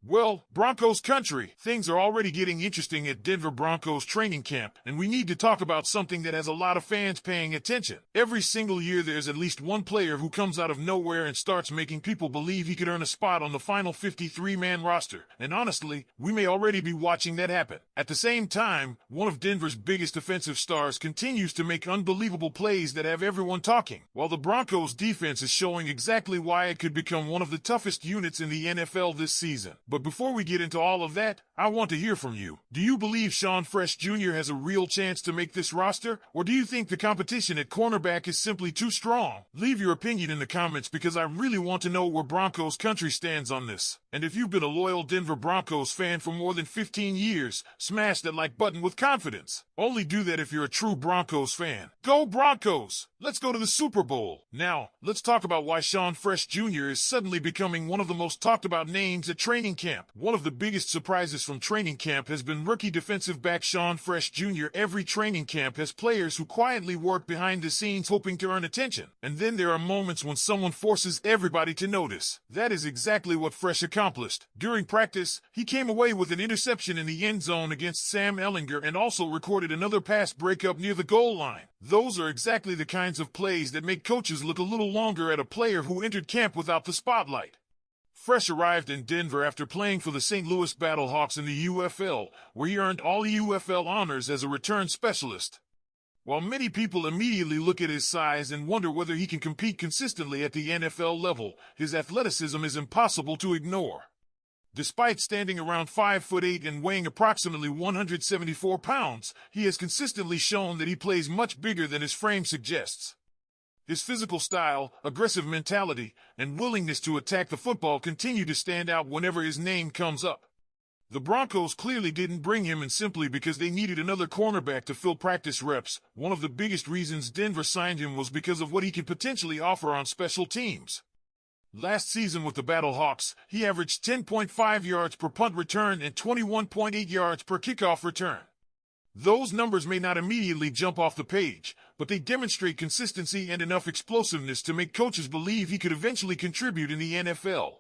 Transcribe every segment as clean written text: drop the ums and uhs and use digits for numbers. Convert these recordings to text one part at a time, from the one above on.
Well, Broncos country, things are already getting interesting at Denver Broncos training camp, and we need to talk about something that has a lot of fans paying attention. Every single year there's at least one player who comes out of nowhere and starts making people believe he could earn a spot on the final 53-man roster, and honestly, we may already be watching that happen. At the same time, one of Denver's biggest offensive stars continues to make unbelievable plays that have everyone talking, while the Broncos defense is showing exactly why it could become one of the toughest units in the NFL this season. But before we get into all of that, I want to hear from you. Do you believe Sean Fresh Jr. has a real chance to make this roster? Or do you think the competition at cornerback is simply too strong? Leave your opinion in the comments because I really want to know where Broncos country stands on this. And if you've been a loyal Denver Broncos fan for more than 15 years, smash that like button with confidence. Only do that if you're a true Broncos fan. Go Broncos! Let's go to the Super Bowl. Now, let's talk about why Sean Fresh Jr. is suddenly becoming one of the most talked about names at training camp. One of the biggest surprises from training camp has been rookie defensive back Sean Fresh Jr. Every training camp has players who quietly work behind the scenes hoping to earn attention. And then there are moments when someone forces everybody to notice. That is exactly what Fresh accomplished. During practice, he came away with an interception in the end zone against Sam Ehlinger and also recorded another pass breakup near the goal line. Those are exactly the kinds of plays that make coaches look a little longer at a player who entered camp without the spotlight. Fresh arrived in Denver after playing for the St. Louis Battlehawks in the UFL, where he earned all UFL honors as a return specialist. While many people immediately look at his size and wonder whether he can compete consistently at the NFL level, his athleticism is impossible to ignore. Despite standing around 5'8" and weighing approximately 174 pounds, he has consistently shown that he plays much bigger than his frame suggests. His physical style, aggressive mentality, and willingness to attack the football continue to stand out whenever his name comes up. The Broncos clearly didn't bring him in simply because they needed another cornerback to fill practice reps. One of the biggest reasons Denver signed him was because of what he could potentially offer on special teams. Last season with the Battlehawks, he averaged 10.5 yards per punt return and 21.8 yards per kickoff return. Those numbers may not immediately jump off the page, but they demonstrate consistency and enough explosiveness to make coaches believe he could eventually contribute in the NFL.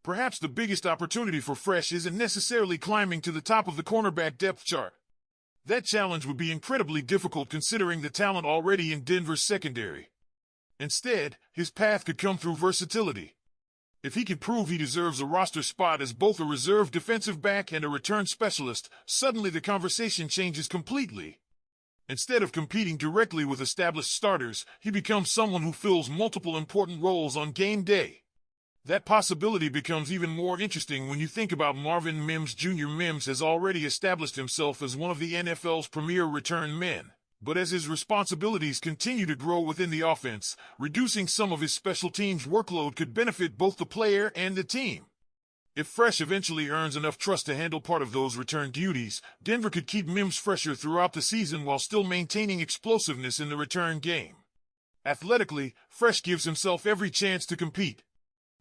Perhaps the biggest opportunity for Fresh isn't necessarily climbing to the top of the cornerback depth chart. That challenge would be incredibly difficult considering the talent already in Denver's secondary. Instead, his path could come through versatility. If he can prove he deserves a roster spot as both a reserve defensive back and a return specialist, suddenly the conversation changes completely. Instead of competing directly with established starters, he becomes someone who fills multiple important roles on game day. That possibility becomes even more interesting when you think about Marvin Mims Jr. Mims has already established himself as one of the NFL's premier return men. But as his responsibilities continue to grow within the offense, reducing some of his special teams workload could benefit both the player and the team. If Fresh eventually earns enough trust to handle part of those return duties, Denver could keep Mims fresher throughout the season while still maintaining explosiveness in the return game. Athletically, Fresh gives himself every chance to compete.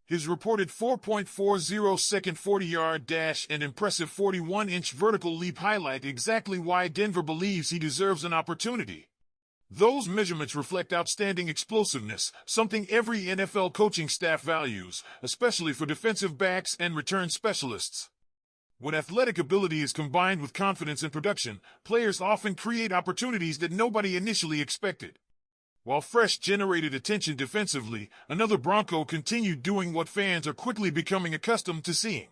His reported 4.40-second 40-yard dash and impressive 41-inch vertical leap highlight exactly why Denver believes he deserves an opportunity. Those measurements reflect outstanding explosiveness, something every NFL coaching staff values, especially for defensive backs and return specialists. When athletic ability is combined with confidence in production, players often create opportunities that nobody initially expected. While Fresh generated attention defensively, another Bronco continued doing what fans are quickly becoming accustomed to seeing.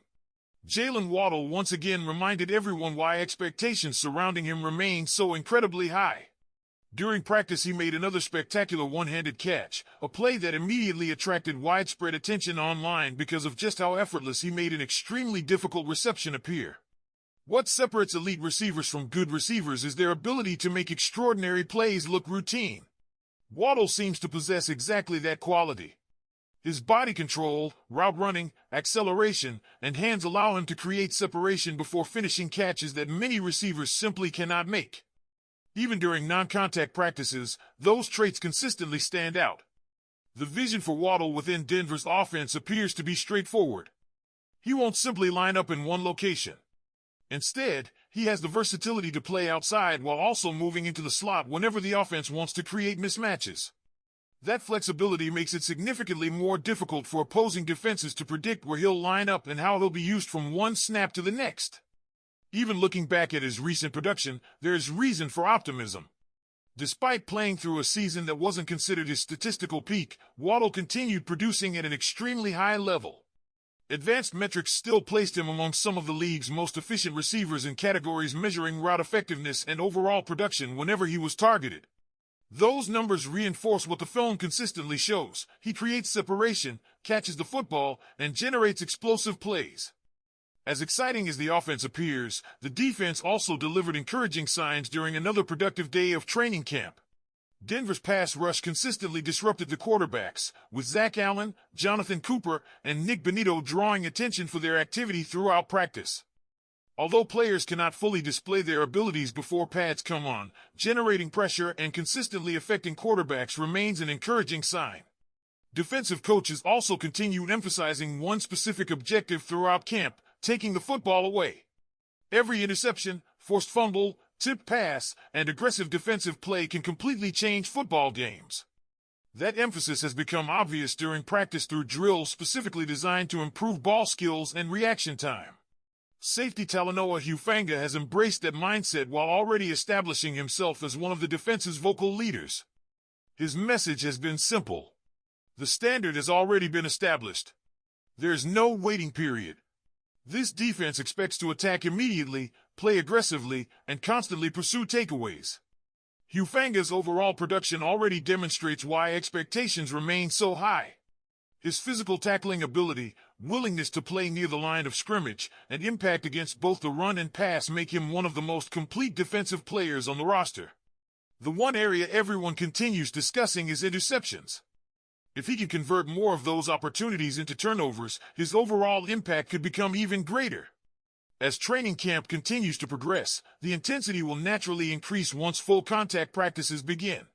Jalen Waddle once again reminded everyone why expectations surrounding him remain so incredibly high. During practice he made another spectacular one-handed catch, a play that immediately attracted widespread attention online because of just how effortless he made an extremely difficult reception appear. What separates elite receivers from good receivers is their ability to make extraordinary plays look routine. Waddle seems to possess exactly that quality. His body control, route running, acceleration, and hands allow him to create separation before finishing catches that many receivers simply cannot make. Even during non-contact practices, those traits consistently stand out. The vision for Waddle within Denver's offense appears to be straightforward. He won't simply line up in one location. Instead, he has the versatility to play outside while also moving into the slot whenever the offense wants to create mismatches. That flexibility makes it significantly more difficult for opposing defenses to predict where he'll line up and how he'll be used from one snap to the next. Even looking back at his recent production, there is reason for optimism. Despite playing through a season that wasn't considered his statistical peak, Waddle continued producing at an extremely high level. Advanced metrics still placed him among some of the league's most efficient receivers in categories measuring route effectiveness and overall production whenever he was targeted. Those numbers reinforce what the film consistently shows. He creates separation, catches the football, and generates explosive plays. As exciting as the offense appears, the defense also delivered encouraging signs during another productive day of training camp. Denver's pass rush consistently disrupted the quarterbacks, with Zach Allen, Jonathan Cooper, and Nick Benito drawing attention for their activity throughout practice. Although players cannot fully display their abilities before pads come on, generating pressure and consistently affecting quarterbacks remains an encouraging sign. Defensive coaches also continued emphasizing one specific objective throughout camp: taking the football away. Every interception, forced fumble, tipped pass, and aggressive defensive play can completely change football games. That emphasis has become obvious during practice through drills specifically designed to improve ball skills and reaction time. Safety Talanoa Hufanga has embraced that mindset while already establishing himself as one of the defense's vocal leaders. His message has been simple. The standard has already been established. There's no waiting period. This defense expects to attack immediately, play aggressively, and constantly pursue takeaways. Hufanga's overall production already demonstrates why expectations remain so high. His physical tackling ability, willingness to play near the line of scrimmage, and impact against both the run and pass make him one of the most complete defensive players on the roster. The one area everyone continues discussing is interceptions. If he can convert more of those opportunities into turnovers, his overall impact could become even greater. As training camp continues to progress, the intensity will naturally increase once full contact practices begin.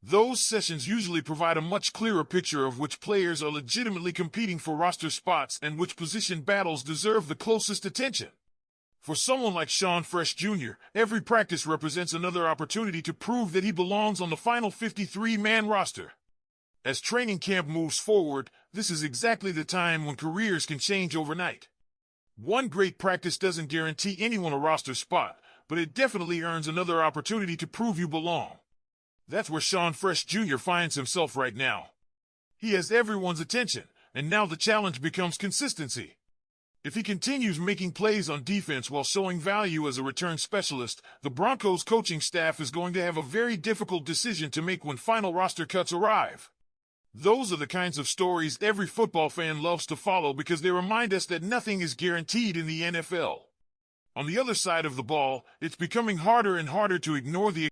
Those sessions usually provide a much clearer picture of which players are legitimately competing for roster spots and which position battles deserve the closest attention. For someone like Sean Fresh Jr., every practice represents another opportunity to prove that he belongs on the final 53-man roster. As training camp moves forward, this is exactly the time when careers can change overnight. One great practice doesn't guarantee anyone a roster spot, but it definitely earns another opportunity to prove you belong. That's where Sean Fresh Jr. finds himself right now. He has everyone's attention, and now the challenge becomes consistency. If he continues making plays on defense while showing value as a return specialist, the Broncos coaching staff is going to have a very difficult decision to make when final roster cuts arrive. Those are the kinds of stories every football fan loves to follow because they remind us that nothing is guaranteed in the NFL. On the other side of the ball, it's becoming harder and harder to ignore the